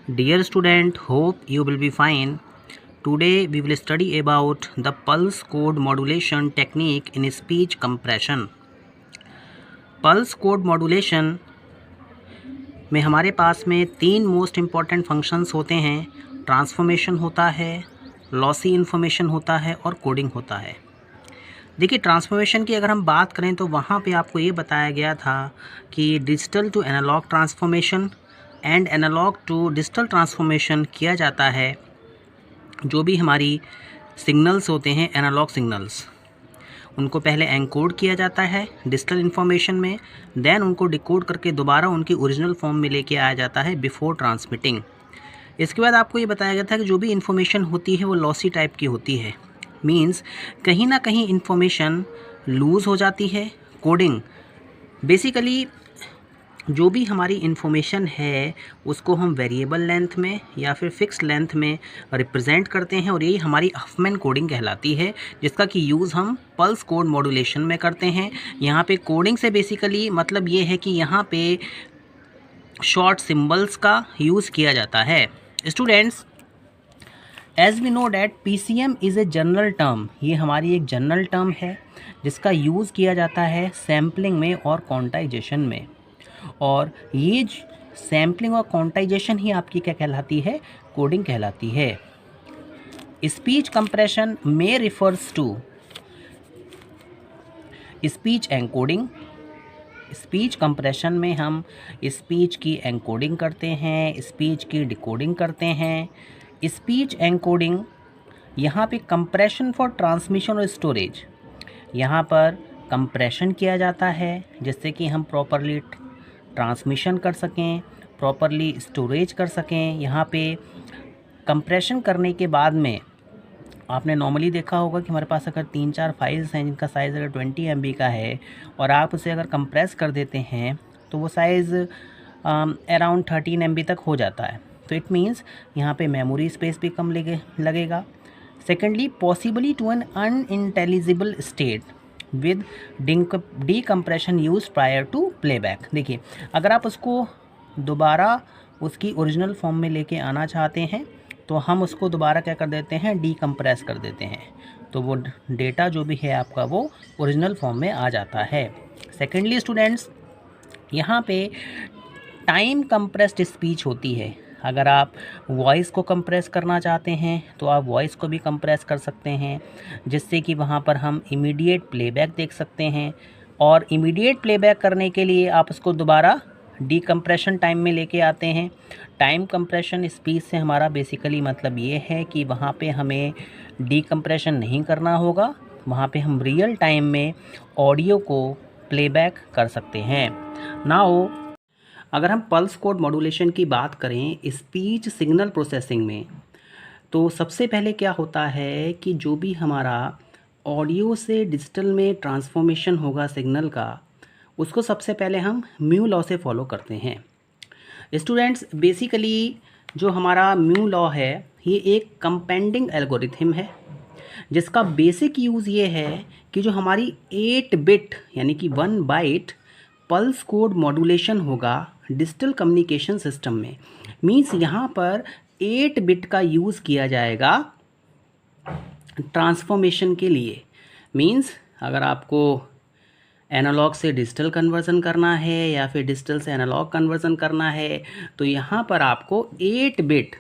Dear student, hope you will be fine. Today we will study about the pulse code modulation technique in speech compression. Pulse code modulation में हमारे पास में तीन most important functions होते हैं। Transformation होता है, लॉसी इन्फॉर्मेशन होता है और कोडिंग होता है। देखिए, ट्रांसफॉर्मेशन की अगर हम बात करें तो वहाँ पे आपको ये बताया गया था कि digital to analog transformation and analog to digital transformation किया जाता है। जो भी हमारी सिग्नल्स होते हैं, एनालॉग सिग्नल्स, उनको पहले एनकोड किया जाता है डिजिटल इन्फॉर्मेशन में, देन उनको डिकोड करके दोबारा उनकी ओरिजिनल फॉर्म में लेके आया जाता है बिफोर ट्रांसमिटिंग। इसके बाद आपको ये बताया गया था कि जो भी इन्फॉर्मेशन होती है वो लॉसी टाइप की होती है। मीन्स कहीं ना कहीं इन्फॉर्मेशन लूज़ हो जाती है। कोडिंग बेसिकली जो भी हमारी इन्फॉर्मेशन है उसको हम वेरिएबल लेंथ में या फिर फिक्स लेंथ में रिप्रेजेंट करते हैं और यही हमारी हफमैन कोडिंग कहलाती है, जिसका कि यूज़ हम पल्स कोड मॉड्यूलेशन में करते हैं। यहाँ पे कोडिंग से बेसिकली मतलब ये है कि यहाँ पे शॉर्ट सिंबल्स का यूज़ किया जाता है। Students, as we know that PCM is a general term. ये हमारी एक जनरल टर्म है जिसका यूज़ किया जाता है सैम्पलिंग में और क्वांटाइजेशन में। और ये सैम्पलिंग और क्वांटाइजेशन ही आपकी क्या कहलाती है? कोडिंग कहलाती है। स्पीच कंप्रेशन में refers to speech encoding. Speech compression में हम स्पीच की एनकोडिंग करते हैं, स्पीच की डिकोडिंग करते हैं। स्पीच एनकोडिंग यहाँ पे कंप्रेशन फॉर ट्रांसमिशन और स्टोरेज, यहाँ पर कंप्रेशन किया जाता है जिससे कि हम प्रॉपरली ट्रांसमिशन कर सकें, प्रॉपरली स्टोरेज कर सकें। यहाँ पे कंप्रेशन करने के बाद में आपने नॉर्मली देखा होगा कि हमारे पास अगर 3-4 फाइल्स हैं जिनका साइज़ अगर 20 MB का है और आप उसे अगर कंप्रेस कर देते हैं तो वो साइज़ अराउंड 13 MB तक हो जाता है। तो इट मीन्स यहाँ पे मेमोरी स्पेस भी कम लगेगा। Secondly, possibly to an unintelligible state with decompression use prior to playback. देखिए, अगर आप उसको दोबारा उसकी ओरिजिनल फॉर्म में लेके आना चाहते हैं तो हम उसको दोबारा क्या कर देते हैं? डीकम्प्रेस कर देते हैं, तो वो डेटा जो भी है आपका वो ओरिजिनल फॉर्म में आ जाता है। सेकेंडली स्टूडेंट्स, यहाँ पे टाइम कंप्रेस्ड स्पीच होती है। अगर आप वॉइस को कंप्रेस करना चाहते हैं तो आप वॉइस को भी कंप्रेस कर सकते हैं, जिससे कि वहाँ पर हम इमीडिएट प्लेबैक देख सकते हैं। और इमीडिएट प्लेबैक करने के लिए आप उसको दोबारा डीकम्प्रेशन टाइम में लेके आते हैं। टाइम कंप्रेशन स्पीच से हमारा बेसिकली मतलब ये है कि वहाँ पे हमें डीकम्प्रेशन नहीं करना होगा, वहाँ पे हम रियल टाइम में ऑडियो को प्लेबैक कर सकते हैं। नाउ अगर हम पल्स कोड मॉड्यूलेशन की बात करें स्पीच सिग्नल प्रोसेसिंग में, तो सबसे पहले क्या होता है कि जो भी हमारा ऑडियो से डिजिटल में ट्रांसफॉर्मेशन होगा सिग्नल का, उसको सबसे पहले हम म्यू लॉ से फॉलो करते हैं। स्टूडेंट्स, बेसिकली जो हमारा म्यू लॉ है ये एक कंपेंडिंग एल्गोरिथम है जिसका बेसिक यूज़ ये है कि जो हमारी 8 बिट यानी कि 1 बाइट पल्स कोड मॉड्यूलेशन होगा डिजिटल कम्युनिकेशन सिस्टम में। मीन्स यहाँ पर 8 बिट का यूज़ किया जाएगा ट्रांसफॉर्मेशन के लिए। मीन्स अगर आपको एनालॉग से डिजिटल कन्वर्ज़न करना है या फिर डिजिटल से एनालॉग कन्वर्ज़न करना है तो यहाँ पर आपको 8 bit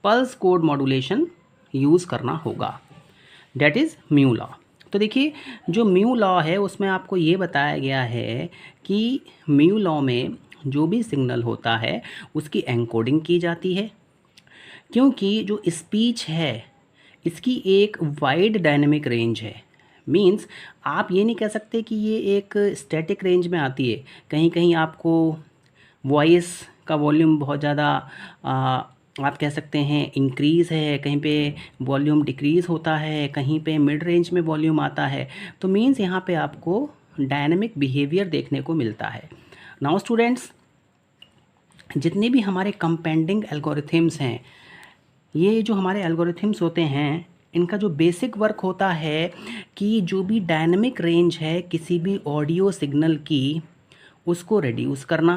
pulse code modulation use करना होगा। That is mu law. तो देखिए, जो म्यू लॉ है उसमें आपको ये बताया गया है कि म्यू लॉ में जो भी सिग्नल होता है उसकी एनकोडिंग की जाती है, क्योंकि जो स्पीच है इसकी एक वाइड डायनेमिक रेंज है। मीन्स आप ये नहीं कह सकते कि ये एक स्टैटिक रेंज में आती है। कहीं कहीं आपको वॉइस का वॉल्यूम बहुत ज़्यादा आप कह सकते हैं इंक्रीज़ है, कहीं पे वॉल्यूम डिक्रीज़ होता है, कहीं पे मिड रेंज में वॉल्यूम आता है। तो मीन्स यहाँ पे आपको डायनेमिक बिहेवियर देखने को मिलता है। नाउ स्टूडेंट्स, जितने भी हमारे कंपेंडिंग एल्गोरिथम्स हैं, ये जो हमारे एल्गोरिथम्स होते हैं इनका जो बेसिक वर्क होता है कि जो भी डायनेमिक रेंज है किसी भी ऑडियो सिग्नल की उसको रिड्यूस करना।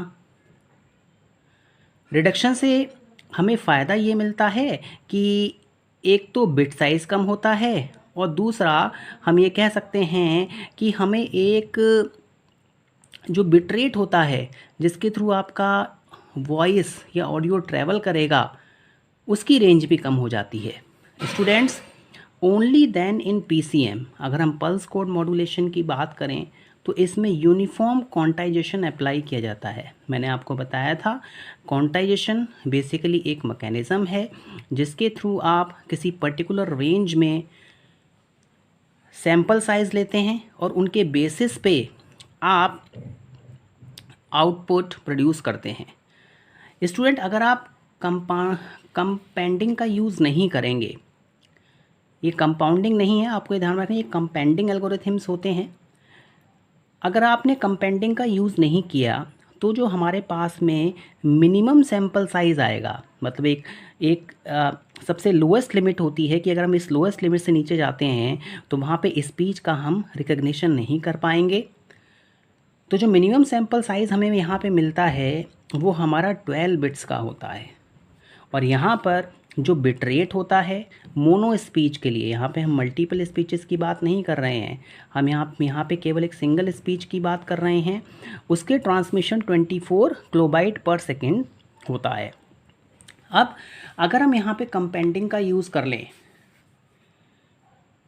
रिडक्शन से हमें फ़ायदा ये मिलता है कि एक तो बिट साइज़ कम होता है और दूसरा हम ये कह सकते हैं कि हमें एक जो बिट रेट होता है जिसके थ्रू आपका वॉइस या ऑडियो ट्रैवल करेगा उसकी रेंज भी कम हो जाती है। Students, only then in PCM अगर हम पल्स कोड मॉड्यूलेशन की बात करें तो इसमें यूनिफॉर्म क्वांटाइजेशन अप्लाई किया जाता है। मैंने आपको बताया था क्वांटाइजेशन बेसिकली एक मैकेनिज़्म है जिसके थ्रू आप किसी पर्टिकुलर रेंज में सैंपल साइज़ लेते हैं और उनके बेसिस पे आप आउटपुट प्रोड्यूस करते हैं। स्टूडेंट, अगर आप कंपाउंडिंग का यूज़ नहीं करेंगे, ये कंपाउंडिंग नहीं है, आपको ये ध्यान रखना, ये कंपाउंडिंग एल्गोरिथम्स होते हैं। अगर आपने कंपाउंडिंग का यूज़ नहीं किया तो जो हमारे पास में मिनिमम सैंपल साइज़ आएगा, मतलब एक सबसे लोएस्ट लिमिट होती है कि अगर हम इस लोएस्ट लिमिट से नीचे जाते हैं तो वहाँ पे स्पीच का हम रिकग्निशन नहीं कर पाएंगे। तो जो मिनिमम सैंपल साइज़ हमें यहाँ पे मिलता है वो हमारा 12 बिट्स का होता है। और यहाँ पर जो बिट रेट होता है मोनो स्पीच के लिए, यहाँ पे हम मल्टीपल स्पीचेस की बात नहीं कर रहे हैं, हम यहाँ पे केवल एक सिंगल स्पीच की बात कर रहे हैं, उसके ट्रांसमिशन 24 किलोबाइट पर सेकेंड होता है। अब अगर हम यहाँ पे कंपाउंडिंग का यूज़ कर लें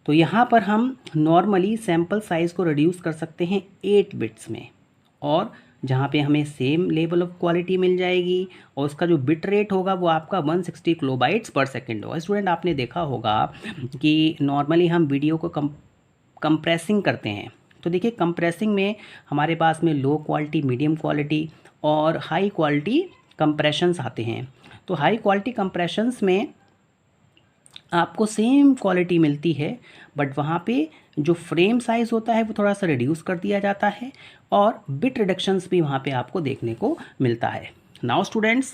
तो यहाँ पर हम नॉर्मली सैंपल साइज़ को रिड्यूस कर सकते हैं 8 बिट्स में, और जहाँ पे हमें सेम लेवल ऑफ क्वालिटी मिल जाएगी और उसका जो बिट रेट होगा वो आपका 160 किलोबाइट्स पर सेकंड होगा। स्टूडेंट, आपने देखा होगा कि नॉर्मली हम वीडियो को कंप्रेसिंग करते हैं, तो देखिए कंप्रेसिंग में हमारे पास में लो क्वालिटी, मीडियम क्वालिटी और हाई क्वालिटी कंप्रेशंस आते हैं। तो हाई क्वालिटी कंप्रेशंस में आपको सेम क्वालिटी मिलती है, बट वहाँ पे जो फ्रेम साइज़ होता है वो थोड़ा सा रिड्यूस कर दिया जाता है और बिट रिडक्शंस भी वहाँ पे आपको देखने को मिलता है। नाउ स्टूडेंट्स,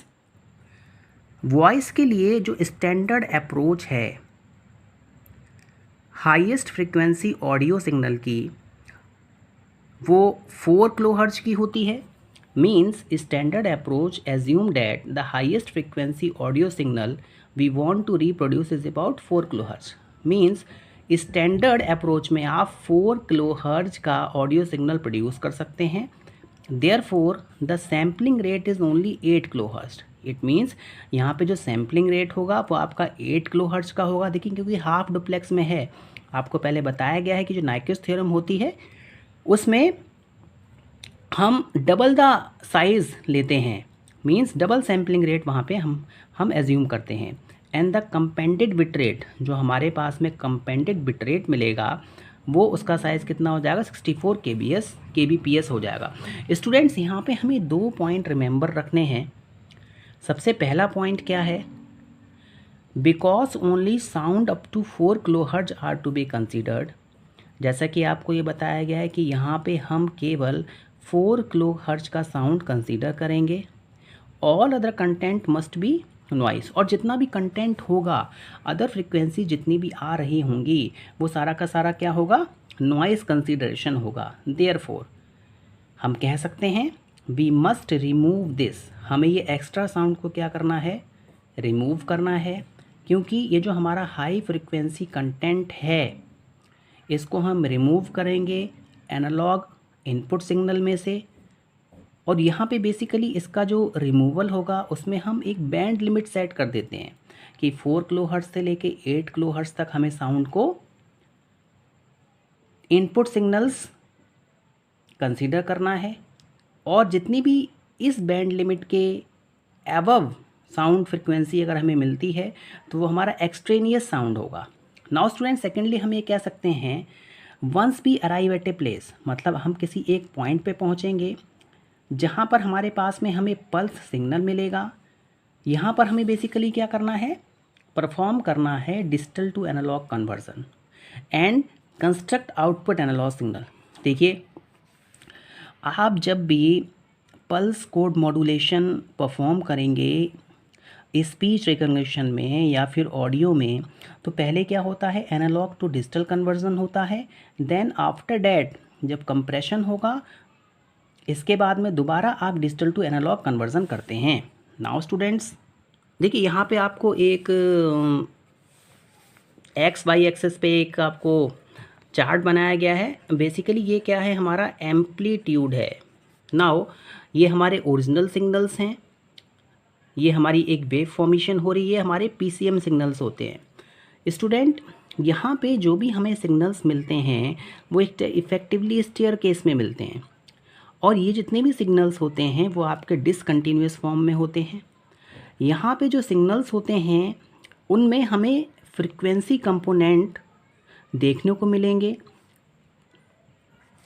वॉइस के लिए जो स्टैंडर्ड अप्रोच है हाईएस्ट फ्रीक्वेंसी ऑडियो सिग्नल की वो 4 किलोहर्ट्ज की होती है। Means standard approach assume that the highest frequency audio signal we want to reproduce is about 4 kilohertz. Means standard approach में आप 4 किलोहर्ट्ज का ऑडियो सिग्नल प्रोड्यूस कर सकते हैं। Therefore the sampling rate is only 8 kilohertz. It means यहाँ पे जो sampling rate होगा वो आपका 8 किलोहर्ट्ज का होगा। देखिए, क्योंकि हाफ डुप्लेक्स में है, आपको पहले बताया गया है कि जो नाइक्विस्ट थ्योरम होती है उसमें हम डबल द साइज़ लेते हैं, मीन्स डबल सैम्पलिंग रेट वहाँ पे हम एज्यूम करते हैं। एंड द कंपेंडेड बिट रेट, जो हमारे पास में कंपेंडेड बिट रेट मिलेगा वो उसका साइज़ कितना हो जाएगा, 64 kbps हो जाएगा। स्टूडेंट्स, यहाँ पे हमें 2 पॉइंट रिमेंबर रखने हैं। सबसे पहला पॉइंट क्या है, because only sound up to 4 kilohertz are to be considered. जैसा कि आपको ये बताया गया है कि यहाँ पे हम केवल 4 किलोहर्ट्ज का साउंड कंसीडर करेंगे। All other content must be noise, और जितना भी कंटेंट होगा, अदर फ्रिक्वेंसी जितनी भी आ रही होंगी वो सारा का सारा क्या होगा, नॉइस कंसीडरेशन होगा। देयरफॉर हम कह सकते हैं वी मस्ट रिमूव दिस, हमें ये एक्स्ट्रा साउंड को क्या करना है, रिमूव करना है, क्योंकि ये जो हमारा हाई फ्रिक्वेंसी कंटेंट है इसको हम रिमूव करेंगे एनालॉग इनपुट सिग्नल में से। और यहाँ पे बेसिकली इसका जो रिमूवल होगा उसमें हम एक बैंड लिमिट सेट कर देते हैं कि 4 किलोहर्ट्ज से लेके 8 किलोहर्ट्ज तक हमें साउंड को इनपुट सिग्नल्स कंसीडर करना है, और जितनी भी इस बैंड लिमिट के अबव साउंड फ्रिक्वेंसी अगर हमें मिलती है तो वो हमारा एक्सट्रेनियस साउंड होगा। नाउ स्टूडेंट, सेकेंडली हम ये कह सकते हैं once we arrive at a place, मतलब हम किसी एक पॉइंट पे पहुँचेंगे जहाँ पर हमारे पास में हमें पल्स सिग्नल मिलेगा। यहाँ पर हमें बेसिकली क्या करना है, परफॉर्म करना है digital to analog conversion and construct output analog signal. देखिए, आप जब भी पल्स कोड मॉड्यूलेशन परफॉर्म करेंगे स्पीच रिकग्निशन में या फिर ऑडियो में, तो पहले क्या होता है, एनालॉग टू डिजिटल कन्वर्जन होता है। देन आफ्टर डैट जब कंप्रेशन होगा इसके बाद में दोबारा आप डिजिटल टू एनालॉग कन्वर्जन करते हैं। नाउ स्टूडेंट्स, देखिए यहाँ पे आपको एक एक्स वाई एक्सेस पे एक आपको चार्ट बनाया गया है। बेसिकली ये क्या है, हमारा एम्पलीट्यूड है। नाउ ये हमारे ओरिजिनल सिग्नल्स हैं, ये हमारी एक वेव फॉर्मेशन हो रही है, हमारे पीसीएम सिग्नल्स होते हैं। स्टूडेंट यहाँ पे जो भी हमें सिग्नल्स मिलते हैं वो एक इफ़ेक्टिवली स्टेयर केस में मिलते हैं, और ये जितने भी सिग्नल्स होते हैं वो आपके डिसकंटिन्यूअस फॉर्म में होते हैं। यहाँ पे जो सिग्नल्स होते हैं उनमें हमें फ्रीक्वेंसी कंपोनेंट देखने को मिलेंगे,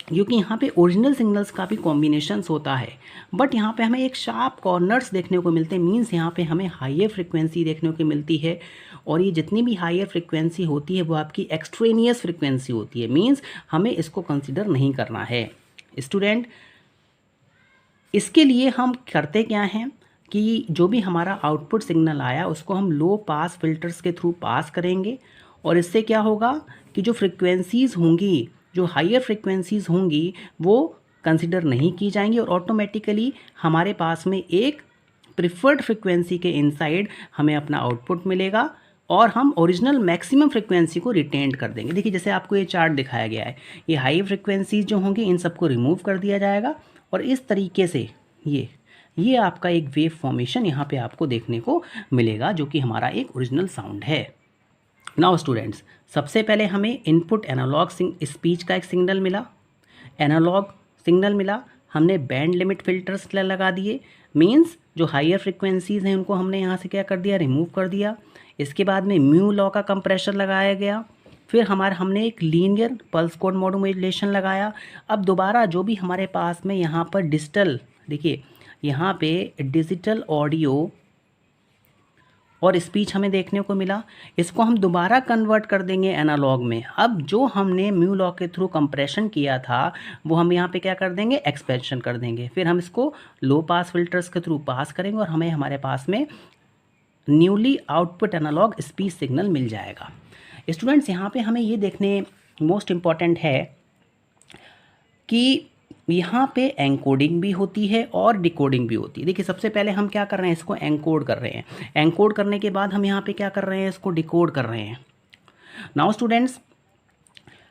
क्योंकि यहाँ पे ओरिजिनल सिग्नल्स का भी कॉम्बिनेशंस होता है, बट यहाँ पे हमें एक शार्प कॉर्नर्स देखने को मिलते हैं। मींस यहाँ पे हमें हायर फ्रीक्वेंसी देखने को मिलती है, और ये जितनी भी हायर फ्रीक्वेंसी होती है वो आपकी एक्सट्रेनियस फ्रीक्वेंसी होती है। मींस हमें इसको कंसिडर नहीं करना है। स्टूडेंट इसके लिए हम करते क्या हैं कि जो भी हमारा आउटपुट सिग्नल आया उसको हम लो पास फिल्टर्स के थ्रू पास करेंगे, और इससे क्या होगा कि जो फ्रीक्वेंसीज़ होंगी, जो हायर फ्रीक्वेंसीज़ होंगी वो कंसिडर नहीं की जाएंगी, और ऑटोमेटिकली हमारे पास में एक प्रिफर्ड फ्रीक्वेंसी के इनसाइड हमें अपना आउटपुट मिलेगा, और हम ओरिजिनल मैक्सिमम फ्रीक्वेंसी को रिटेन कर देंगे। देखिए जैसे आपको ये चार्ट दिखाया गया है, ये हाई फ्रीक्वेंसीज जो होंगी इन सबको रिमूव कर दिया जाएगा, और इस तरीके से ये आपका एक वेव फॉर्मेशन यहाँ पे आपको देखने को मिलेगा, जो कि हमारा एक ओरिजिनल साउंड है। नाउ स्टूडेंट्स, सबसे पहले हमें इनपुट एनालॉग स्पीच का एक सिग्नल मिला, एनालॉग सिग्नल मिला, हमने बैंड लिमिट फिल्टर्स लगा दिए। मींस जो हायर फ्रीक्वेंसीज़ हैं उनको हमने यहाँ से क्या कर दिया, रिमूव कर दिया। इसके बाद में म्यू लॉ का कंप्रेशर लगाया गया, फिर हमने एक लीनियर पल्स कोड मॉड्यूलेशन लगाया। अब दोबारा जो भी हमारे पास में यहाँ पर डिजिटल, देखिए यहाँ पे डिजिटल ऑडियो और स्पीच हमें देखने को मिला, इसको हम दोबारा कन्वर्ट कर देंगे एनालॉग में। अब जो हमने म्यू लॉ के थ्रू कंप्रेशन किया था वो हम यहाँ पे क्या कर देंगे, एक्सपेंशन कर देंगे। फिर हम इसको लो पास फिल्टर्स के थ्रू पास करेंगे, और हमें हमारे पास में newly output analog speech signal मिल जाएगा। स्टूडेंट्स यहाँ पे हमें ये देखने मोस्ट इम्पॉर्टेंट है कि यहाँ पे एनकोडिंग भी होती है और डिकोडिंग भी होती है। देखिए सबसे पहले हम क्या कर रहे हैं, इसको एनकोड कर रहे हैं। एनकोड करने के बाद हम यहाँ पे क्या कर रहे हैं, इसको डिकोड कर रहे हैं। नाउ स्टूडेंट्स,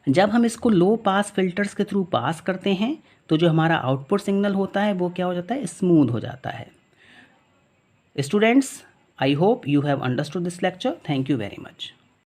जब हम इसको लो पास फिल्टर्स के थ्रू पास करते हैं तो जो हमारा आउटपुट सिग्नल होता है वो क्या हो जाता है, स्मूथ हो जाता है। Students, I hope you have understood this lecture. Thank you very much.